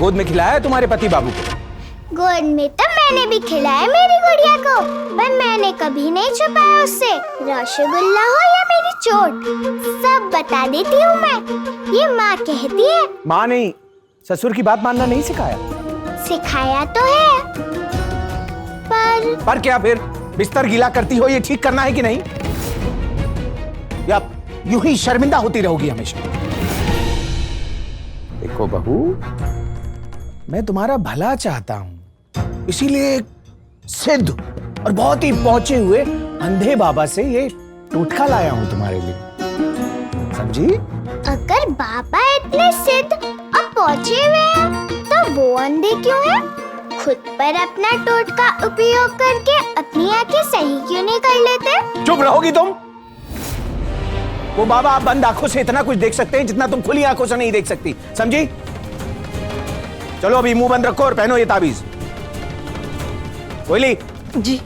गोद में खिलाया है तुम्हारे पति बाबू को? गोद में तो मैंने भी खिलाया मेरी गुड़िया को, पर मैंने कभी नहीं छुपाया उससे। रसगुल्ला हो या मेरी चोट, सब बता देती हूँ मैं। ये माँ कहती है। माँ नहीं, ससुर की बात मानना नहीं सिखाया? सिखाया तो है, पर क्या फिर? बिस्तर गीला करती हो, ये ठीक करना है कि नहीं? या यूं ही शर्मिंदा होती रहोगी हमेशा? देखो बहू, मैं तुम्हारा भला चाहता हूं, इसीलिए एक सिद्ध और बहुत ही पहुंचे हुए अंधे बाबा से ये टोटका लाया हूं तुम्हारे लिए, समझी? अगर बाबा इतने सिद्ध और पहुंचे हुए हैं, तो वो अंधे क्यों हैं? खुद पर अपना टोटका उपयोग करके अपनी आंखें सही क्यों नहीं कर लेते? चुप रहोगी तुम? वो बाबा आप बंद आंखों से इतना कुछ देख सकते हैं जितना तुम खुली आंखों से नहीं देख सकती, समझी? चलो अभी मुंह बंद रखो और पहनो ये ताबीज। कोयली जी।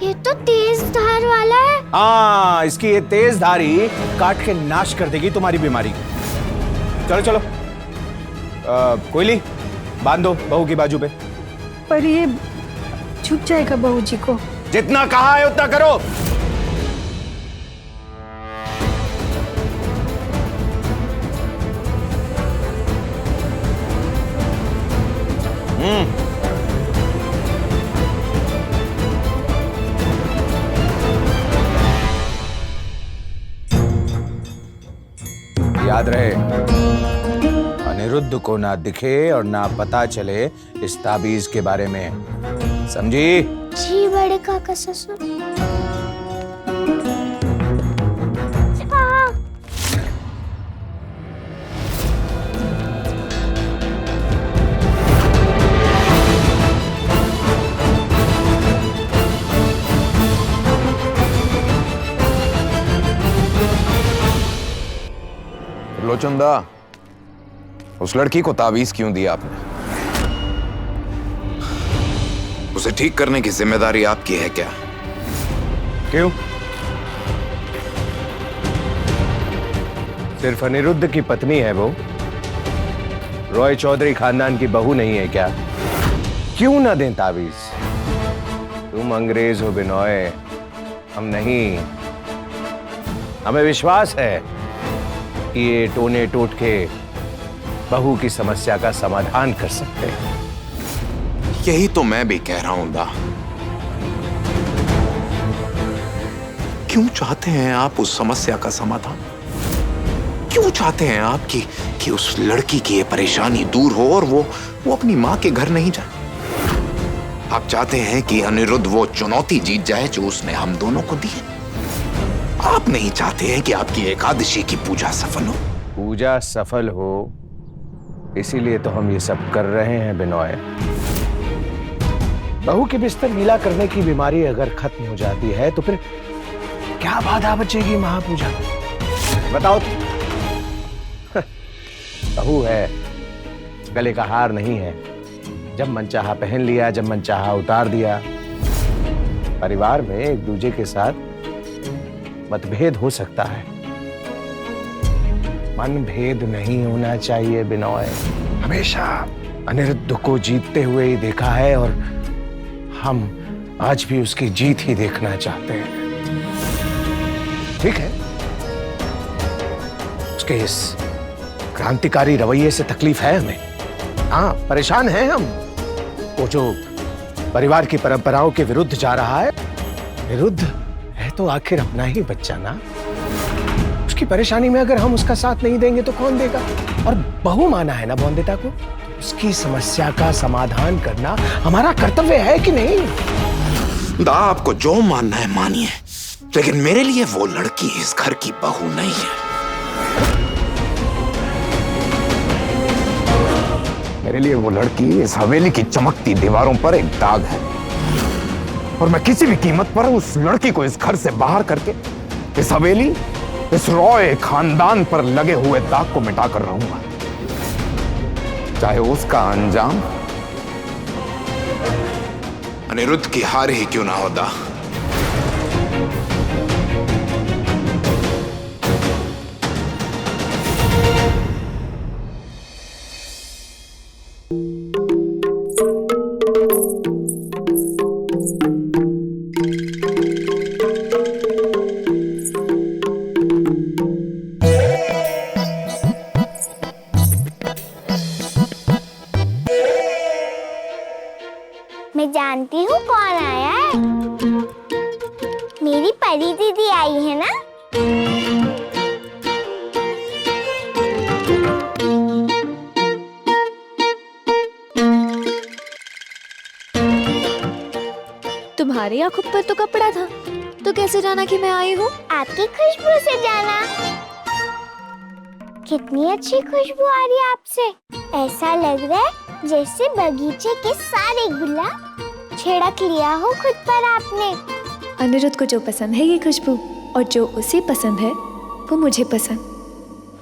ये तो तेज धार वाला है। हाँ, इसकी ये तेज धारी काट के नाश कर देगी तुम्हारी बीमारी को। चलो चलो, कोयली बांध दो बहू की बाजू पे। पर ये छूट जाएगा बहू जी को। जितना कहा है उतना करो। याद रहे, अनिरुद्ध को ना दिखे और ना पता चले इस ताबीज के बारे में, समझी? जी बड़े काका ससुर। लोचंदा, उस लड़की को तावीज क्यों दिया आपने? उसे ठीक करने की जिम्मेदारी आपकी है क्या? क्यों? सिर्फ अनिरुद्ध की पत्नी है वो? रॉय चौधरी खानदान की बहू नहीं है क्या? क्यों ना दें तावीज? तुम अंग्रेज हो बिनोय, हम नहीं। हमें विश्वास है कि ये टोने टोटके बहू की समस्या का समाधान कर सकते हैं। यही तो मैं भी कह रहा हूं दा। क्यों चाहते हैं आप उस समस्या का समाधान? क्यों चाहते हैं आप कि उस लड़की की ये परेशानी दूर हो और वो अपनी मां के घर नहीं जाए? आप चाहते हैं कि अनिरुद्ध वो चुनौती जीत जाए जो उसने हम दोनों को दी है। आप नहीं चाहते हैं कि आपकी एकादशी की पूजा सफल हो। पूजा सफल हो इसीलिए तो हम ये सब कर रहे हैं बिनोय। बहू के बिस्तर गीला करने की बीमारी अगर खत्म हो जाती है तो फिर क्या बाधा बचेगी महापूजा? बताओ तो। बहू है, गले का हार नहीं है। जब मन चाहा पहन लिया, जब मन चाहा उतार दिया। परिवार में एक दूसरे के साथ मतभेद हो सकता है, मनभेद नहीं होना चाहिए बिनोय। हमेशा अनिरुद्ध को जीतते हुए ही देखा है और हम आज भी उसकी जीत ही देखना चाहते हैं। ठीक है, उसके इस क्रांतिकारी रवैये से तकलीफ है हमें। हाँ, परेशान हैं हम। वो जो परिवार की परंपराओं के विरुद्ध जा रहा है, विरुद्ध है तो आखिर अपना ही बच्चा ना। उसकी परेशानी में अगर हम उसका साथ नहीं देंगे तो कौन देगा? और बहू माना है ना बौंदेता को, उसकी समस्या का समाधान करना हमारा कर्तव्य है कि नहीं? दा, आपको जो मानना है मानिए, लेकिन मेरे लिए वो लड़की इस घर की बहू नहीं है। मेरे लिए वो लड़की इस हवेली की चमकती दीवारों पर एक दाग है और मैं किसी भी कीमत पर उस लड़की को इस घर से बाहर करके इस हवेली इस रॉय खानदान पर लगे हुए दाग को मिटाकर रहूंगा, चाहे उसका अंजाम अनिरुद्ध की हार ही क्यों ना होता। मैं जानती हूँ कौन आया है। मेरी परी दीदी आई है ना। तुम्हारी आंखों पर तो कपड़ा था, तो कैसे जाना कि मैं आई हूँ? आपकी खुशबू से जाना। कितनी अच्छी खुशबू आ रही है आपसे। ऐसा लग रहा है जैसे बगीचे के सारे गुलाब छिड़क लिया हो खुद पर आपने। अनिरुद्ध को जो पसंद है ये खुशबू, और जो उसे पसंद है वो मुझे पसंद।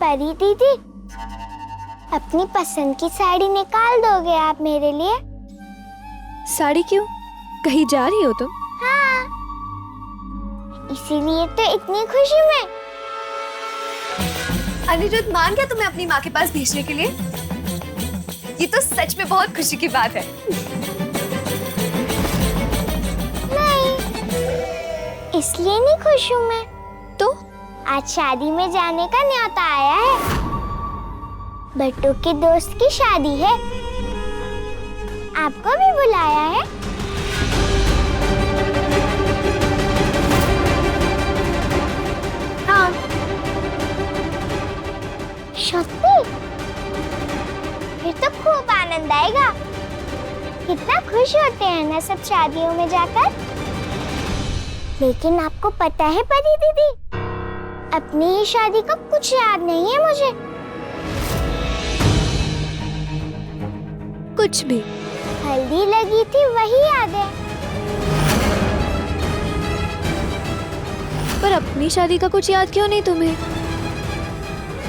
परी दीदी, अपनी पसंद की साड़ी निकाल दोगे आप मेरे लिए? साड़ी क्यों? कहीं जा रही हो तुम? हाँ, इसीलिए तो इतनी खुशी में। अनिरुद्ध मान गया तुम्हें अपनी माँ के पास भेजने के लिए? ये तो सच में बहुत खुशी की बात है। नहीं, इसलिए नहीं खुश हूँ मैं। तो आज शादी में जाने का न्योता आया है। बट्टू के दोस्त की शादी है। आपको भी बुलाया है। हाँ। सच्ची? फिर तो खूब आनंद आएगा। कितना खुश होते हैं ना सब शादियों में जाकर। लेकिन आपको पता है परी दीदी, अपनी ही शादी का कुछ याद नहीं है मुझे। कुछ भी? हल्दी लगी थी वही याद है। पर अपनी शादी का कुछ याद क्यों नहीं तुम्हें?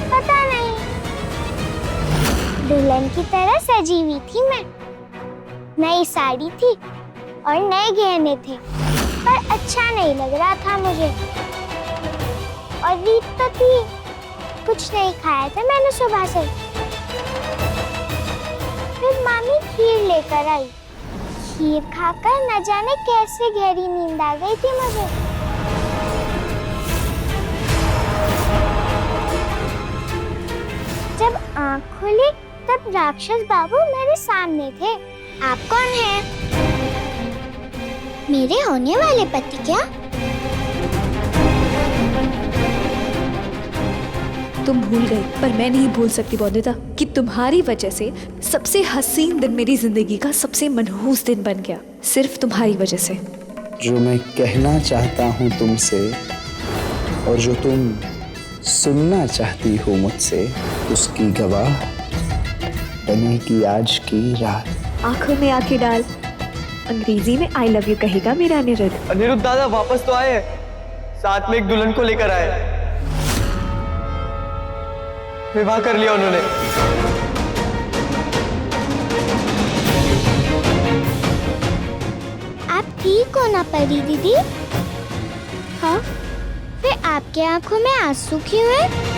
पता नहीं, दुल्हन की तरह सजी हुई थी मैं। नई साड़ी थी और नए गहने थे, पर अच्छा नहीं लग रहा था मुझे। और रीत तो थी, कुछ नहीं खाया था मैंने सुबह से। फिर मामी खीर लेकर आई। खीर खाकर न जाने कैसे गहरी नींद आ गई थी मुझे। जब आँख खुली तब राक्षस बाबू मेरे सामने थे। आप कौन हैं? मेरे होने वाले पति क्या? तुम भूल गई, पर मैं नहीं भूल सकती बौद्धिता कि तुम्हारी वजह से सबसे हसीन दिन मेरी जिंदगी का सबसे मनहूस दिन बन गया, सिर्फ तुम्हारी वजह से। जो मैं कहना चाहता हूँ तुमसे और जो तुम सुनना चाहती हो मुझसे, उसकी गवाह बनेगी आज की रात। आंखों में आंखें डाल, अंग्रेजी में आई लव यू कहेगा मेरा अनिरुद्ध। अनिरुद्ध दादा वापस तो आए, साथ में एक दुल्हन को लेकर आए। विवाह कर लिया उन्होंने। आप ठीक हो ना परी दीदी? हाँ? फिर आपके आंखों में आंसू क्यों है?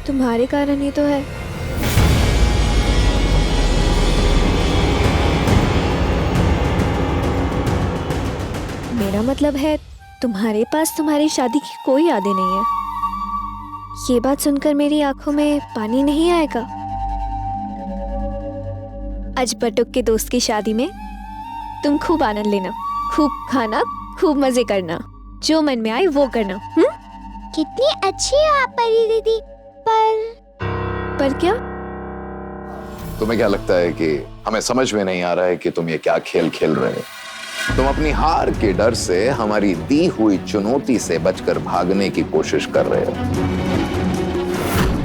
तुम्हारे कारण ही तो है। मेरा मतलब है तुम्हारे पास तुम्हारी शादी की कोई यादें नहीं है। ये बात सुनकर मेरी आंखों में पानी नहीं आएगा? आज बटुक के दोस्त की शादी में तुम खूब आनंद लेना, खूब खाना, खूब मजे करना, जो मन में आए वो करना। कितनी अच्छी हो आप परी दीदी। पर क्या? तुम्हें क्या लगता है कि हमें समझ में नहीं आ रहा है कि तुम ये क्या खेल खेल रहे हो? तुम अपनी हार के डर से हमारी दी हुई चुनौती से बचकर भागने की कोशिश कर रहे हो।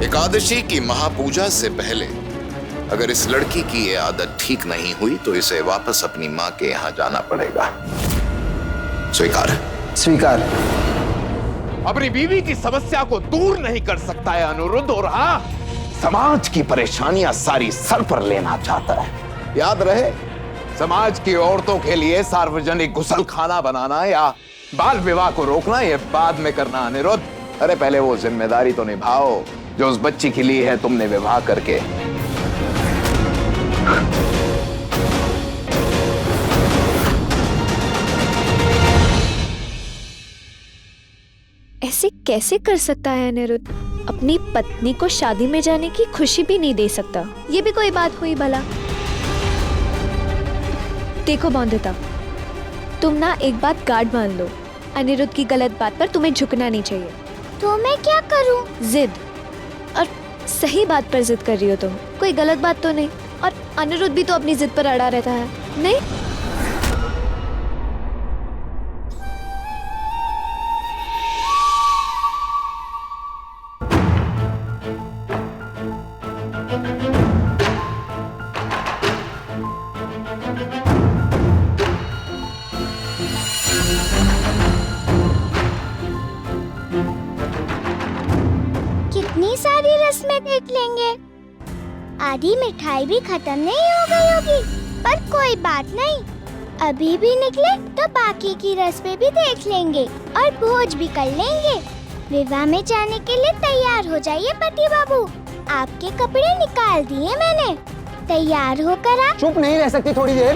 एकादशी की महापूजा से पहले अगर इस लड़की की ये आदत ठीक नहीं हुई तो इसे वापस अपनी माँ के यहाँ जाना पड़ेगा। स्वीकार है? स्वीकार। अपनी बीवी की समस्या को दूर नहीं कर सकता है अनिरुद्ध, और हाँ, समाज की परेशानियां सारी सर पर लेना चाहता है। याद रहे, समाज की औरतों के लिए सार्वजनिक गुसलखाना बनाना या बाल विवाह को रोकना ये बाद में करना अनिरुद्ध। अरे पहले वो जिम्मेदारी तो निभाओ जो उस बच्ची के लिए है तुमने विवाह करके। ऐसे कैसे कर सकता है अनिरुद्ध? अपनी पत्नी को शादी में जाने की खुशी भी नहीं दे सकता। ये भी कोई बात हुई भला? देखो बौंदिता, तुम ना एक बात गार्ड मान लो, अनिरुद्ध की गलत बात पर तुम्हें झुकना नहीं चाहिए। तो मैं क्या करूं? जिद, और सही बात पर जिद कर रही हो तुम, कोई गलत बात तो नहीं। और अनिरुद्ध भी तो अपनी जिद पर अड़ा रहता है, नहीं? कितनी सारी रस्में देख लेंगे, आधी मिठाई भी खत्म नहीं हो गई होगी। पर कोई बात नहीं, अभी भी निकले तो बाकी की रस्में भी देख लेंगे और भोज भी कर लेंगे। विवाह में जाने के लिए तैयार हो जाइए पति बाबू, आपके कपड़े निकाल दिए मैंने, तैयार होकर आप। चुप नहीं रह सकती थोड़ी देर?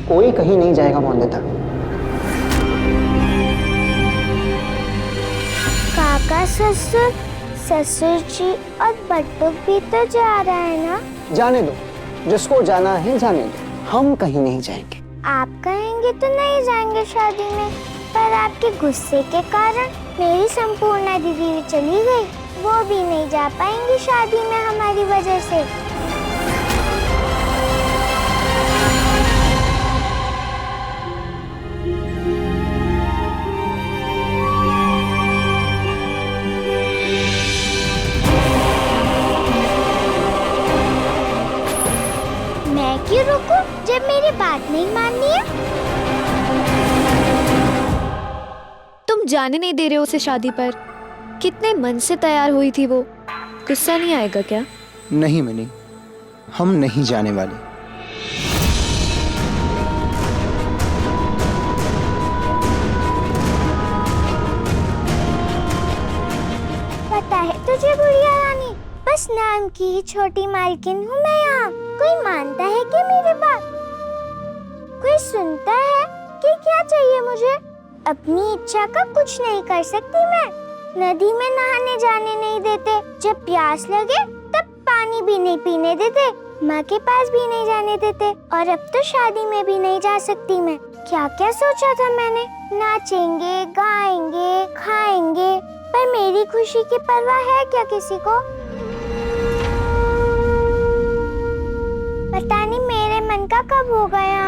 कोई कहीं नहीं जाएगा बौंदिता। काका, ससुर, ससुर जी और बट्टू भी तो जा रहा है ना? जाने दो, जिसको जाना है जाने दो, हम कहीं नहीं जाएंगे। आप कहेंगे तो नहीं जाएंगे शादी में, पर आपके गुस्से के कारण मेरी संपूर्णा दीदी भी चली गई, वो भी नहीं जा पाएंगी शादी में हमारी वजह से। मैं क्यों रुकूं जब मेरी बात नहीं माननी है? तुम जाने नहीं दे रहे हो उसे शादी पर। कितने मन से तैयार हुई थी वो, गुस्सा नहीं आएगा क्या? नहीं मिनी, हम नहीं जाने वाले। पता है तुझे बुढ़िया रानी, बस नाम की ही छोटी मालकिन हूँ मैं यहाँ। कोई मानता है कि मेरी बात? कोई सुनता है कि क्या चाहिए मुझे? अपनी इच्छा का कुछ नहीं कर सकती मैं। नदी में नहाने जाने नहीं देते, जब प्यास लगे तब पानी भी नहीं पीने देते, माँ के पास भी नहीं जाने देते, और अब तो शादी में भी नहीं जा सकती मैं। क्या क्या सोचा था मैंने, नाचेंगे, गाएंगे, खाएंगे, पर मेरी खुशी की परवाह है क्या किसी को? पता नहीं मेरे मन का कब हो गया।